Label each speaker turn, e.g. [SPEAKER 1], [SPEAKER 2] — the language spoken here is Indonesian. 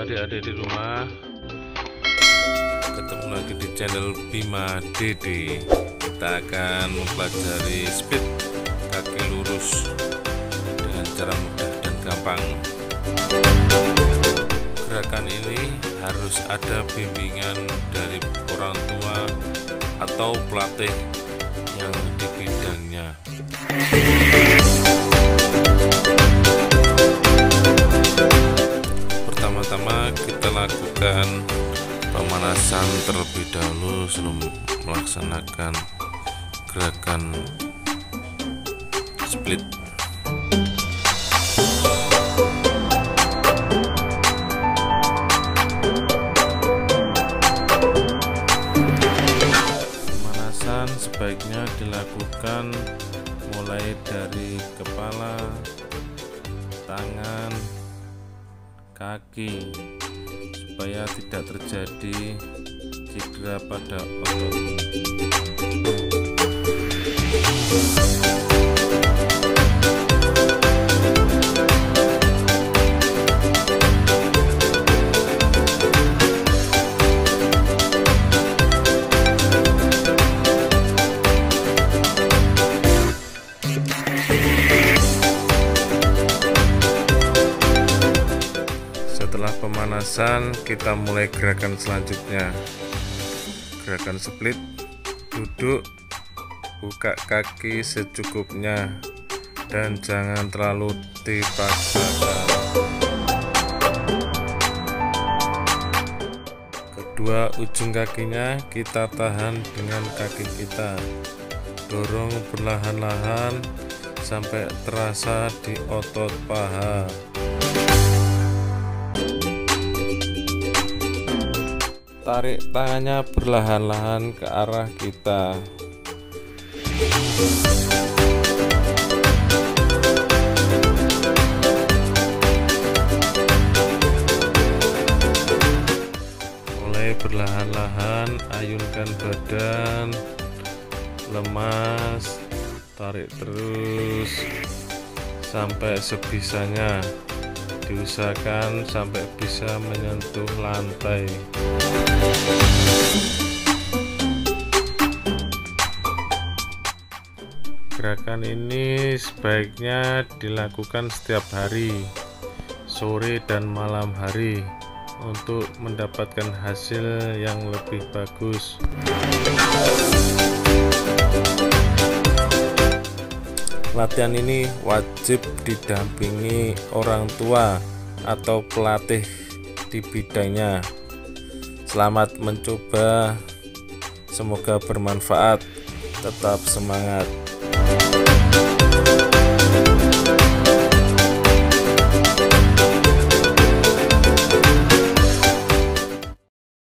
[SPEAKER 1] adik-adik di rumah, ketemu lagi di channel Bima Dede. Kita akan mempelajari speed kaki lurus dengan cara mudah dan gampang. Gerakan ini harus ada bimbingan dari orang tua atau pelatih yang di bidangnya. Pertama-tama kita lakukan pemanasan terlebih dahulu sebelum melaksanakan gerakan split. Pemanasan sebaiknya dilakukan mulai dari kepala, tangan, kaki, supaya tidak terjadi cedera pada otot. Setelah pemanasan, kita mulai gerakan selanjutnya. Gerakan split. Duduk, buka kaki secukupnya dan jangan terlalu dipaksakan. Kedua ujung kakinya kita tahan dengan kaki kita. Dorong perlahan-lahan sampai terasa di otot paha. Tarik tangannya perlahan-lahan ke arah kita. Mulai perlahan-lahan ayunkan badan, lemas, tarik terus sampai sebisanya. Diusahakan sampai bisa menyentuh lantai. Gerakan ini sebaiknya dilakukan setiap hari, sore dan malam hari, untuk mendapatkan hasil yang lebih bagus. Latihan ini wajib didampingi orang tua atau pelatih di bidangnya. Selamat mencoba, semoga bermanfaat. Tetap semangat.